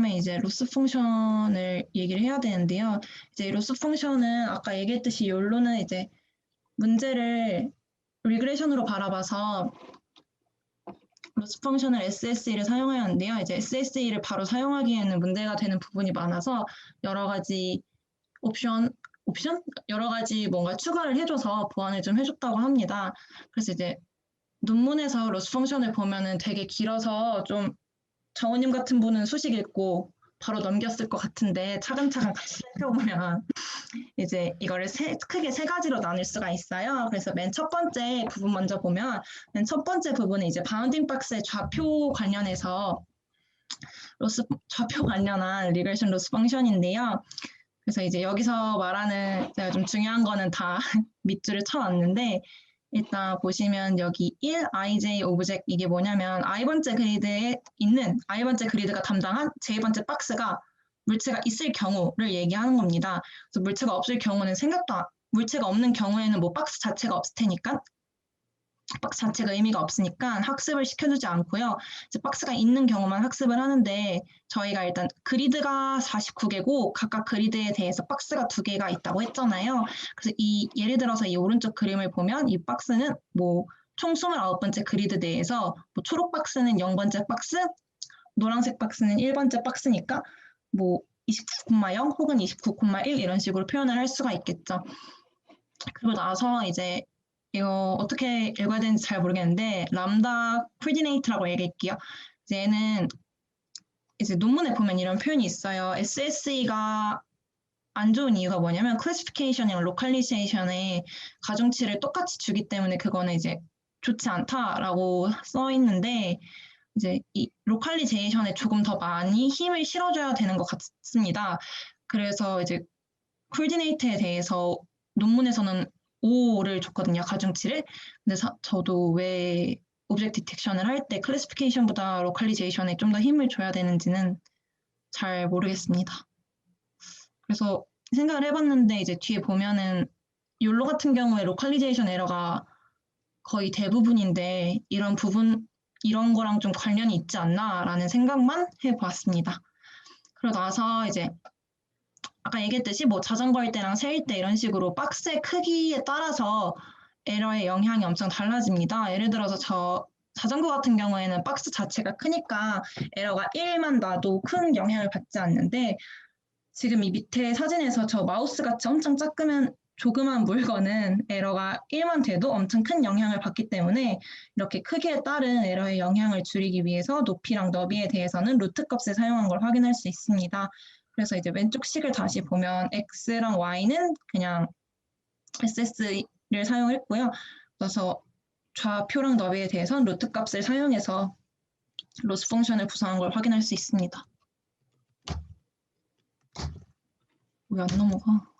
다음에 이제 로스 펑션을 얘기를 해야 되는데요. 이제 로스 펑션은 아까 얘기했듯이 욜로는 이제 문제를 리그레션으로 바라봐서 로스 펑션을 SSE를 사용해야 하는데요. 이제 SSE를 바로 사용하기에는 문제가 되는 부분이 많아서 여러 가지 옵션? 여러 가지 뭔가 추가를 해줘서 보완을 좀 해줬다고 합니다. 그래서 이제 논문에서 로스 펑션을 보면은 되게 길어서 좀 정우님 같은 분은 수식 읽고 바로 넘겼을 것 같은데 차근차근 같이 살펴보면 이제 이거를 크게 세 가지로 나눌 수가 있어요. 그래서 맨 첫 번째 부분 먼저 보면 맨 첫 번째 부분은 이제 바운딩 박스의 좌표 관련해서 좌표 관련한 리그레션 로스 펑션인데요. 그래서 이제 여기서 말하는 제가 좀 중요한 거는 다 밑줄을 쳐놨는데 일단 보시면 여기 1ij 오브젝트 이게 뭐냐면 i번째 그리드에 있는 i번째 그리드가 담당한 j번째 박스가 물체가 있을 경우를 얘기하는 겁니다. 그래서 물체가 없을 경우는 물체가 없는 경우에는 뭐 박스 자체가 없을 테니까 박스 자체가 의미가 없으니까 학습을 시켜주지 않고요. 이제 박스가 있는 경우만 학습을 하는데 저희가 일단 그리드가 49개고 각각 그리드에 대해서 박스가 2개가 있다고 했잖아요. 그래서 예를 들어서 이 오른쪽 그림을 보면 이 박스는 뭐 총 29번째 그리드 내에서 뭐 초록 박스는 0번째 박스, 노란색 박스는 1번째 박스니까 뭐 29,0 혹은 29,1 이런 식으로 표현을 할 수가 있겠죠. 그리고 나서 이제 이거 어떻게 읽어야 되는지 잘 모르겠는데 람다 코디네이트라고 얘기할게요. 이제 얘는 이제 논문에 보면 이런 표현이 있어요. SSE가 안 좋은 이유가 뭐냐면 클래시피케이션이랑 로컬리제이션의 가중치를 똑같이 주기 때문에 그거는 이제 좋지 않다라고 써 있는데 이제 이 로컬리제이션에 조금 더 많이 힘을 실어줘야 되는 것 같습니다. 그래서 이제 코디네이트에 대해서 논문에서는 5를 줬거든요, 가중치를. 근데 저도 왜 오브젝트 디텍션을 할 때 클래시피케이션보다 로컬리제이션에 좀 더 힘을 줘야 되는지는 잘 모르겠습니다. 그래서 생각을 해봤는데 이제 뒤에 보면은 욜로 같은 경우에 로컬리제이션 에러가 거의 대부분인데 이런 거랑 좀 관련이 있지 않나라는 생각만 해보았습니다. 그러고 나서 이제 아까 얘기했듯이 뭐 자전거 할 때랑 세일 때 이런 식으로 박스의 크기에 따라서 에러의 영향이 엄청 달라집니다. 예를 들어서 자전거 같은 경우에는 박스 자체가 크니까 에러가 1만 나도 큰 영향을 받지 않는데 지금 이 밑에 사진에서 저 마우스 같이 엄청 조그만 물건은 에러가 1만 돼도 엄청 큰 영향을 받기 때문에 이렇게 크기에 따른 에러의 영향을 줄이기 위해서 높이랑 너비에 대해서는 루트 값을 사용한 걸 확인할 수 있습니다. 그래서 이제 왼쪽 식을 다시 보면 x랑 y는 그냥 SS를 사용했고요. 그래서 좌표랑 너비에 대해서는 루트 값을 사용해서 로스 펑션을 구성한 걸 확인할 수 있습니다. 왜 안 넘어가?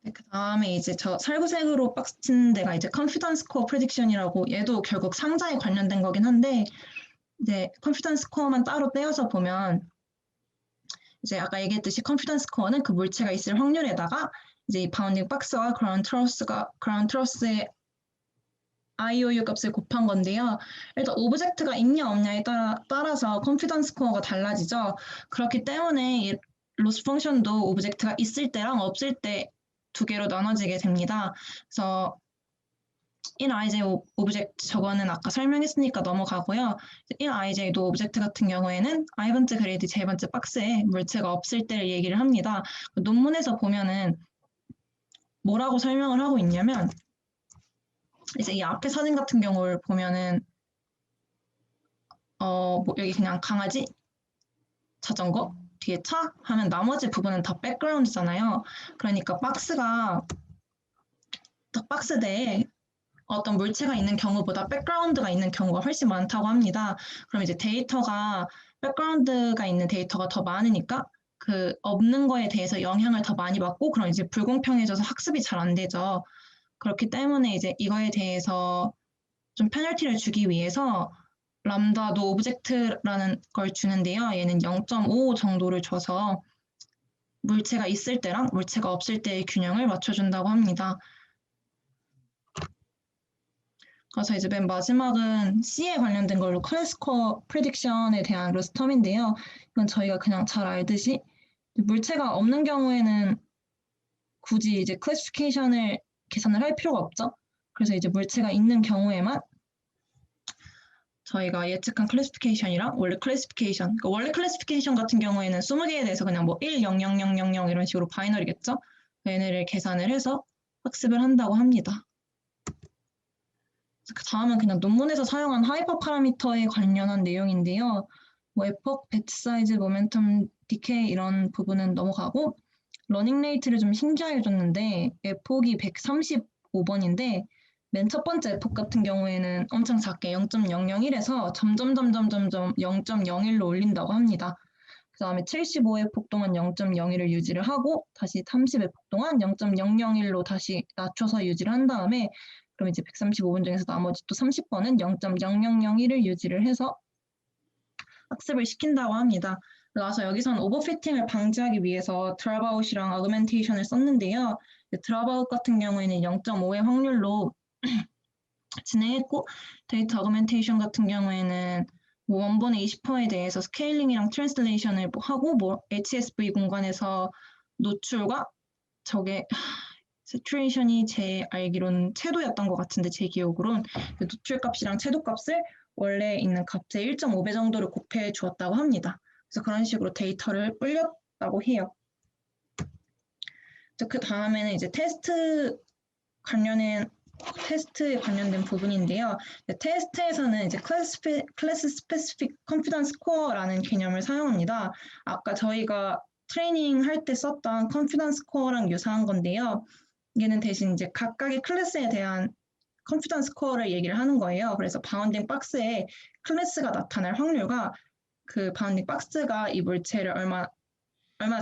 네, 그 다음에 이제 저 살구색으로 박스 친 데가 이제 컨피던스 코어 프레딕션이라고 얘도 결국 상자에 관련된 거긴 한데 이제 컨피던스 코어만 따로 떼어서 보면 이제 아까 얘기했듯이 컨피던스 코어는 그 물체가 있을 확률에다가 이제 이 바운딩 박스와 그라운드 트러스의 IOU 값을 곱한 건데요. 일단 오브젝트가 있냐 없냐에 따라서 컨피던스 코어가 달라지죠. 그렇기 때문에 이 로스 펑션도 오브젝트가 있을 때랑 없을 때 2개로 나눠지게 됩니다. 그래서 inij 오브젝트 저거는 아까 설명했으니까 넘어가고요. inij도 오브젝트 같은 경우에는 i번째 그리드 j번째 박스에 물체가 없을 때를 얘기를 합니다. 논문에서 보면은 뭐라고 설명을 하고 있냐면 이제 이 앞에 사진 같은 경우를 보면은 뭐 여기 그냥 강아지, 자전거, 뒤에 차 하면 나머지 부분은 다 백그라운드잖아요. 그러니까 박스 내에 어떤 물체가 있는 경우보다 백그라운드가 있는 경우가 훨씬 많다고 합니다. 그럼 이제 백그라운드가 있는 데이터가 더 많으니까 그 없는 거에 대해서 영향을 더 많이 받고 그럼 이제 불공평해져서 학습이 잘 안 되죠. 그렇기 때문에 이제 이거에 대해서 좀 페널티를 주기 위해서 람다도 오브젝트라는 걸 주는데요. 얘는 0.5 정도를 줘서 물체가 있을 때랑 물체가 없을 때의 균형을 맞춰준다고 합니다. 그래서 이제 맨 마지막은 C에 관련된 걸로 클래스커 프레딕션에 대한 로스텀인데요. 이건 저희가 그냥 잘 알듯이 물체가 없는 경우에는 굳이 이제 클래시피케이션을 계산을 할 필요가 없죠. 그래서 이제 물체가 있는 경우에만 저희가 예측한 클래시피케이션이랑 원래 클래시피케이션, 그러니까 원래 클래시피케이션 같은 경우에는 20개에 대해서 그냥 뭐 1, 0, 0, 0, 0, 0 이런 식으로 바이너리겠죠. 얘네를 계산을 해서 학습을 한다고 합니다. 그 다음은 그냥 논문에서 사용한 하이퍼 파라미터에 관련한 내용인데요. 뭐 에폭, 배치 사이즈, 모멘텀, 디케이 이런 부분은 넘어가고 러닝 레이트를 좀 신기하게 줬는데 에폭이 135번인데 맨 첫 번째 에폭 같은 경우에는 엄청 작게 0.001에서 점점 0.01로 올린다고 합니다. 그 다음에 75에폭 동안 0.01을 유지를 하고 다시 30에폭 동안 0.001로 다시 낮춰서 유지를 한 다음에 그럼 이제 135번 중에서 나머지 또 30번은 0.0001을 유지를 해서 학습을 시킨다고 합니다. 그래서 여기서는 오버피팅을 방지하기 위해서 드랍아웃이랑 어그멘테이션을 썼는데요. 드랍아웃 같은 경우에는 0.5의 확률로 진행했고 데이터 어그멘테이션 같은 경우에는 뭐 원본의 20%에 대해서 스케일링이랑 트랜슬레이션을 하고 뭐 HSV 공간에서 노출과 저게 세츄레이션이 제 알기로는 채도였던 것 같은데 제 기억으론 노출값이랑 채도값을 원래 있는 값의 1.5배 정도를 곱해 주었다고 합니다. 그래서 그런 식으로 데이터를 불렸다고 해요. 그 다음에는 이제 테스트에 관련된 부분인데요. 테스트에서는 이제 클래스 스페시픽 컨피던스 스코어라는 개념을 사용합니다. 아까 저희가 트레이닝 할 때 썼던 컨피던스 스코어랑 유사한 건데요. 얘는 대신 이제 각각의 클래스에 대한 컨피던스 스코어를 얘기를 하는 거예요. 그래서 바운딩 박스에 클래스가 나타날 확률과 그 바운딩 박스가 이 물체를 얼마나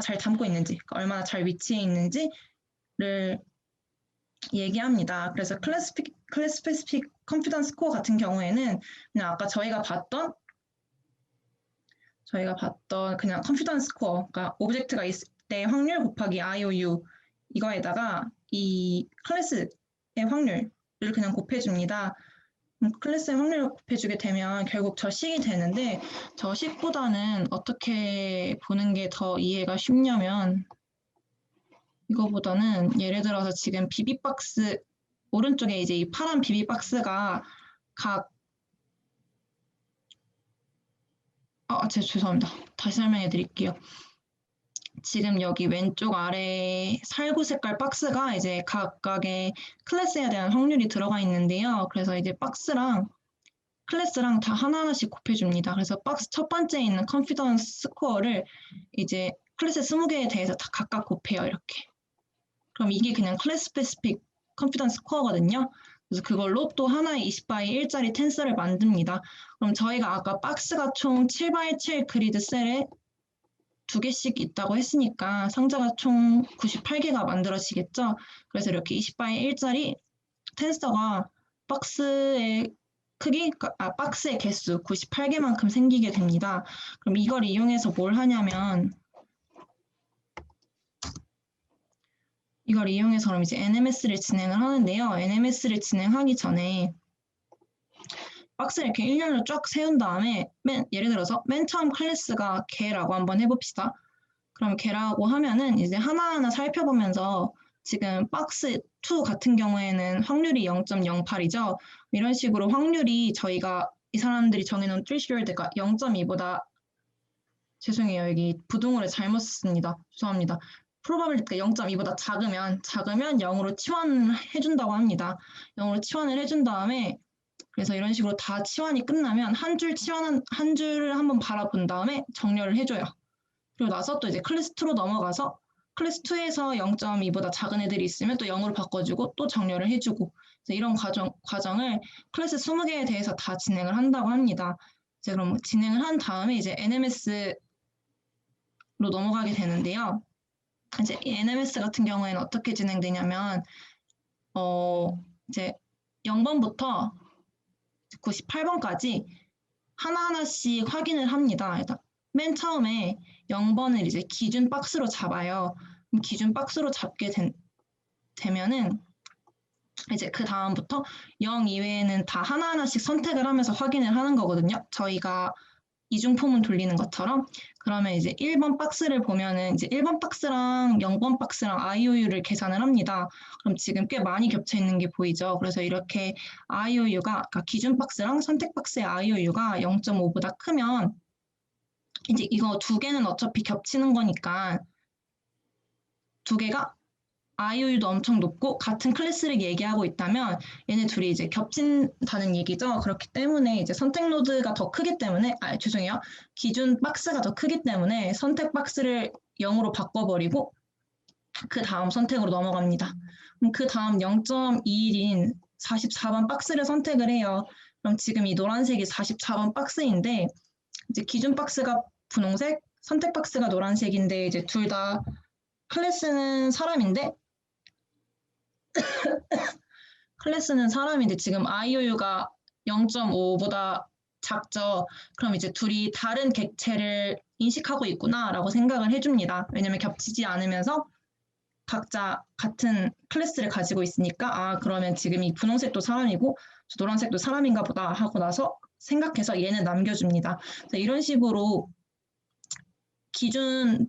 잘 담고 있는지, 그러니까 얼마나 잘 위치해 있는지를 얘기합니다. 그래서 클래스 스페시픽 컨피던스 스코어 같은 경우에는 그냥 아까 저희가 봤던 그냥 컨피던스 스코어, 그러니까 오브젝트가 있을 때 확률 곱하기 IOU 이거에다가 이 클래스의 확률을 그냥 곱해줍니다. 클래스의 확률을 곱해주게 되면 결국 저 식이 되는데 저 식보다는 어떻게 보는 게 더 이해가 쉽냐면 이거보다는 예를 들어서 지금 비비박스 오른쪽에 이제 이 파란 비비박스가 각 죄송합니다. 다시 설명해 드릴게요. 지금 여기 왼쪽 아래 살구 색깔 박스가 이제 각각의 클래스에 대한 확률이 들어가 있는데요. 그래서 이제 박스랑 클래스랑 다 하나하나씩 곱해줍니다. 그래서 박스 첫 번째에 있는 컨피던스 스코어를 이제 클래스 20개에 대해서 다 각각 곱해요. 이렇게. 그럼 이게 그냥 클래스 스페시픽 컨피던스 스코어거든요. 그래서 그걸로 또 하나의 20by 1짜리 텐서를 만듭니다. 그럼 저희가 아까 박스가 총 7by 7 그리드 셀에 2개씩 있다고 했으니까 상자가 총 98개가 만들어지겠죠. 그래서 이렇게 20by 1짜리 텐서가 박스의 박스의 개수 98개만큼 생기게 됩니다. 그럼 이걸 이용해서 뭘 하냐면 이걸 이용해서 그럼 이제 NMS를 진행을 하는데요. NMS를 진행하기 전에 박스를 이렇게 일렬로 쫙 세운 다음에 예를 들어서 맨 처음 클래스가 개라고 한번 해봅시다. 그럼 개라고 하면은 이제 하나하나 살펴보면서 지금 박스 2 같은 경우에는 확률이 0.08이죠. 이런 식으로 확률이 저희가 이 사람들이 정해놓은 threshold가 0.2보다 죄송해요. 여기 부등호를 잘못 썼습니다. 죄송합니다. probability가 0.2보다 작으면 0으로 치환해준다고 합니다. 0으로 치환을 해준 다음에 그래서 이런 식으로 다 치환이 끝나면 한 줄을 한번 바라본 다음에 정렬을 해줘요. 그리고 나서 또 이제 클래스 2로 넘어가서 클래스 2에서 0.2보다 작은 애들이 있으면 또 0으로 바꿔주고 또 정렬을 해주고 이런 과정을 클래스 20개에 대해서 다 진행을 한다고 합니다. 이제 그럼 진행을 한 다음에 이제 NMS로 넘어가게 되는데요. 이제 NMS 같은 경우에는 어떻게 진행되냐면 이제 0번부터 98번까지 하나하나씩 확인을 합니다. 일단 맨 처음에 0번을 이제 기준 박스로 잡아요. 기준 박스로 잡게 되면은 이제 그 다음부터 0 이외에는 다 하나하나씩 선택을 하면서 확인을 하는 거거든요. 저희가 이중포문 돌리는 것처럼. 그러면 이제 1번 박스를 보면은 이제 1번 박스랑 0번 박스랑 IOU를 계산을 합니다. 그럼 지금 꽤 많이 겹쳐 있는 게 보이죠? 그래서 이렇게 IOU가, 그러니까 기준 박스랑 선택 박스의 IOU가 0.5보다 크면 이제 이거 두 개는 어차피 겹치는 거니까 두 개가 IOU도 엄청 높고 같은 클래스를 얘기하고 있다면 얘네 둘이 이제 겹친다는 얘기죠. 그렇기 때문에 이제 선택 노드가 더 크기 때문에 죄송해요. 기준 박스가 더 크기 때문에 선택 박스를 0으로 바꿔버리고 그 다음 선택으로 넘어갑니다. 그럼 그 다음 0.21인 44번 박스를 선택을 해요. 그럼 지금 이 노란색이 44번 박스인데 이제 기준 박스가 분홍색, 선택 박스가 노란색인데 이제 둘 다 클래스는 사람인데 지금 IOU가 0.5보다 작죠. 그럼 이제 둘이 다른 객체를 인식하고 있구나라고 생각을 해줍니다. 왜냐면 겹치지 않으면서 각자 같은 클래스를 가지고 있으니까 그러면 지금 이 분홍색도 사람이고 노란색도 사람인가 보다 하고 나서 생각해서 얘는 남겨줍니다. 이런 식으로 기준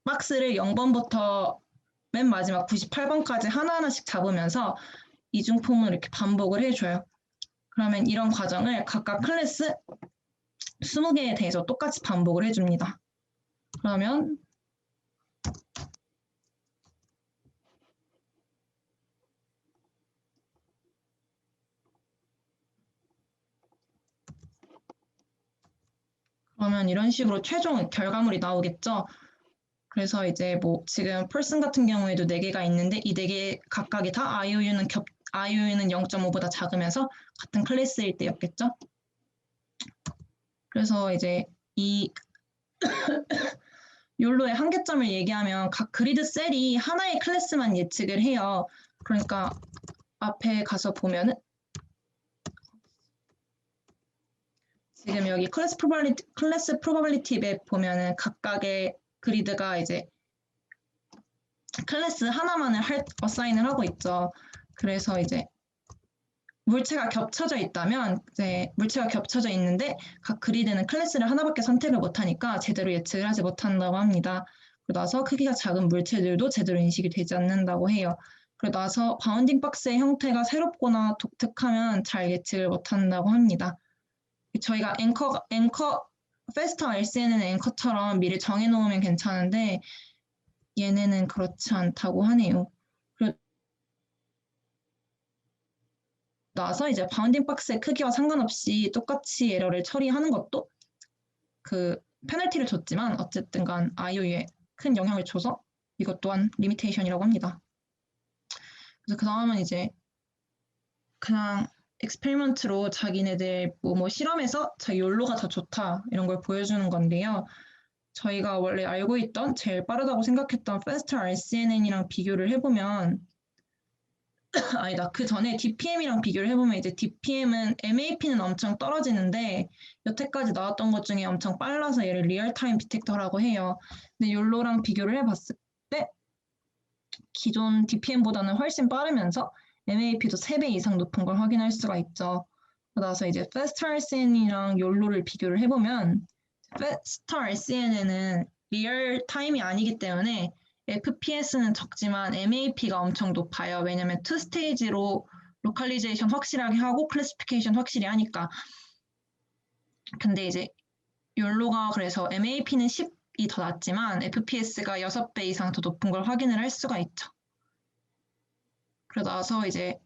박스를 0번부터 맨 마지막 98번까지 하나하나씩 잡으면서 이중포문을 이렇게 반복을 해줘요. 그러면 이런 과정을 각각 클래스 20개에 대해서 똑같이 반복을 해줍니다. 그러면 이런 식으로 최종 결과물이 나오겠죠. 그래서 이제 뭐 지금 person 같은 경우에도 4개가 있는데 이 4개 각각이 다 IOU는 0.5보다 작으면서 같은 클래스일 때였겠죠. 그래서 이제 이 욜로의 한계점을 얘기하면 각 그리드 셀이 하나의 클래스만 예측을 해요. 그러니까 앞에 가서 보면은 지금 여기 클래스 프로바빌리티 맵 보면은 각각의 그리드가 이제 클래스 하나만을 어사인을 하고 있죠. 그래서 이제 물체가 겹쳐져 있다면 이제 물체가 겹쳐져 있는데 각 그리드는 클래스를 하나밖에 선택을 못하니까 제대로 예측을 하지 못한다고 합니다. 그러고 나서 크기가 작은 물체들도 제대로 인식이 되지 않는다고 해요. 그러고 나서 바운딩 박스의 형태가 새롭거나 독특하면 잘 예측을 못한다고 합니다. 저희가 페스터 RCN은 앵커처럼 미리 정해놓으면 괜찮은데 얘네는 그렇지 않다고 하네요. 나서 이제 바운딩 박스의 크기와 상관없이 똑같이 에러를 처리하는 것도 그 페널티를 줬지만 어쨌든 간 IOU에 큰 영향을 줘서 이것 또한 리미테이션이라고 합니다. 그래서 그 다음은 이제 그냥 엑스페리먼트로 자기네들 뭐 실험에서 자기 욜로가 더 좋다 이런 걸 보여주는 건데요. 저희가 원래 알고 있던 제일 빠르다고 생각했던 Faster RCNN이랑 비교를 해보면 아니다. 그 전에 DPM이랑 비교를 해보면 이제 DPM은 MAP는 엄청 떨어지는데 여태까지 나왔던 것 중에 엄청 빨라서 얘를 리얼타임 디텍터라고 해요. 근데 욜로랑 비교를 해봤을 때 기존 DPM보다는 훨씬 빠르면서 MAP도 3배 이상 높은 걸 확인할 수가 있죠. 그래서 이제 Faster RCN이랑 욜로를 비교를 해보면 Faster RCN은 리얼타임이 아니기 때문에 FPS는 적지만 MAP가 엄청 높아요. 왜냐면 2스테이지로 로컬리제이션 확실하게 하고 클래시피케이션 확실히 하니까. 근데 이제 욜로가 그래서 MAP는 10이 더 낮지만 FPS가 6배 이상 더 높은 걸 확인을 할 수가 있죠. 그러고 이제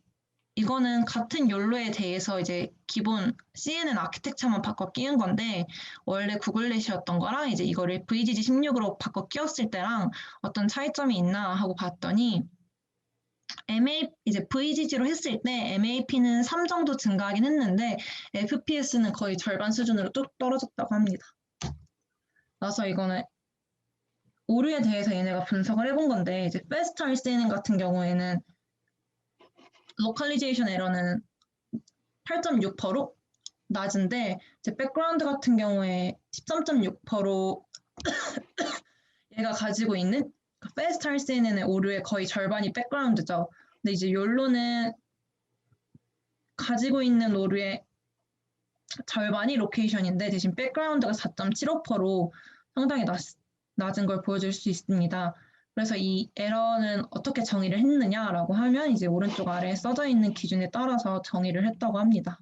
이거는 같은 욜로에 대해서 이제 기본 CNN 아키텍처만 바꿔 끼운 건데 원래 구글렛이었던 거랑 이제 이거를 VGG16으로 바꿔 끼웠을 때랑 어떤 차이점이 있나 하고 봤더니 이제 VGG로 했을 때 MAP는 3 정도 증가하긴 했는데 FPS는 거의 절반 수준으로 뚝 떨어졌다고 합니다. 그래서 이거는 오류에 대해서 얘네가 분석을 해본 건데 이제 Fast RCN 같은 경우에는 로컬리제이션 에러는 8.6%로 낮은데 이제 백그라운드 같은 경우에 13.6%로 얘가 가지고 있는 Fast RCNN의 오류의 거의 절반이 백그라운드죠. 근데 이제 욜로는 가지고 있는 오류의 절반이 로케이션인데 대신 백그라운드가 4.75%로 상당히 낮은 걸 보여줄 수 있습니다. 그래서 이 에러는 어떻게 정의를 했느냐라고 하면 이제 오른쪽 아래에 써져 있는 기준에 따라서 정의를 했다고 합니다.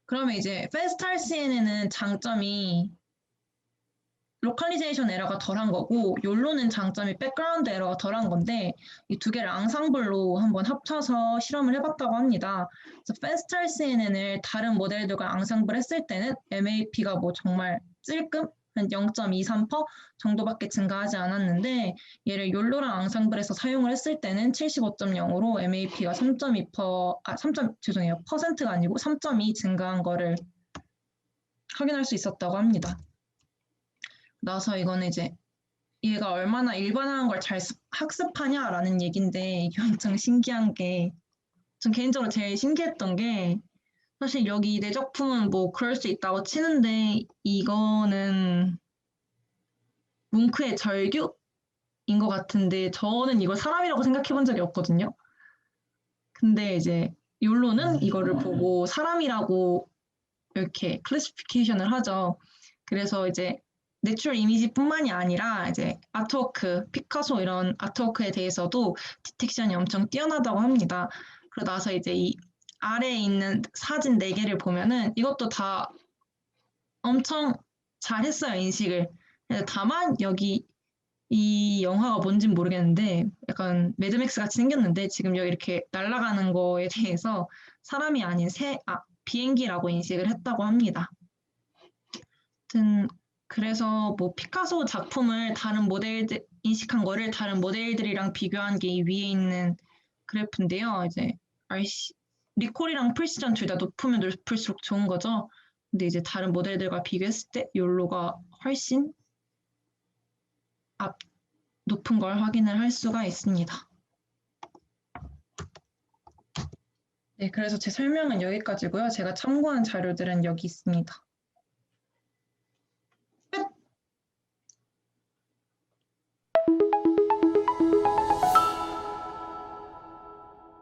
그러면 이제 페스탈 CNN은 장점이 로컬리제이션 에러가 덜한 거고 욜로는 장점이 백그라운드 에러가 덜한 건데 이 두 개를 앙상블로 한번 합쳐서 실험을 해봤다고 합니다. 그래서 페스탈 CNN을 다른 모델들과 앙상블 했을 때는 MAP가 뭐 정말 찔끔 한 0.23% 정도밖에 증가하지 않았는데 얘를 욜로랑 앙상블에서 사용을 했을 때는 75.0으로 MAP가 3.2%, 퍼센트가 아니고 3.2 증가한 거를 확인할 수 있었다고 합니다. 나서 이거는 이제 얘가 얼마나 일반화한 걸 잘 학습하냐라는 얘기인데 이게 엄청 신기한 게 전 개인적으로 제일 신기했던 게 사실 여기 내 작품은 뭐 그럴 수 있다고 치는데 이거는 뭉크의 절규인 것 같은데 저는 이걸 사람이라고 생각해 본 적이 없거든요. 근데 이제 욜로는 이거를 보고 사람이라고 이렇게 클래시피케이션을 하죠. 그래서 이제 내추럴 이미지뿐만이 아니라 이제 아트워크, 피카소 이런 아트워크에 대해서도 디텍션이 엄청 뛰어나다고 합니다. 그러고 나서 이제 이 아래에 있는 사진 4개를 보면은 이것도 다 엄청 잘했어요, 인식을. 다만 여기 이 영화가 뭔진 모르겠는데 약간 매드맥스 같이 생겼는데 지금 여기 이렇게 날아가는 거에 대해서 사람이 아닌 비행기라고 인식을 했다고 합니다. 그래서 뭐 피카소 작품을 다른 모델들 인식한 거를 다른 모델들이랑 비교한 게 이 위에 있는 그래프인데요. 이제 리콜이랑 프리시전 둘 다 높으면 높을수록 좋은 거죠. 근데 이제 다른 모델들과 비교했을 때 욜로가 훨씬 높은 걸 확인을 할 수가 있습니다. 네, 그래서 제 설명은 여기까지고요. 제가 참고한 자료들은 여기 있습니다.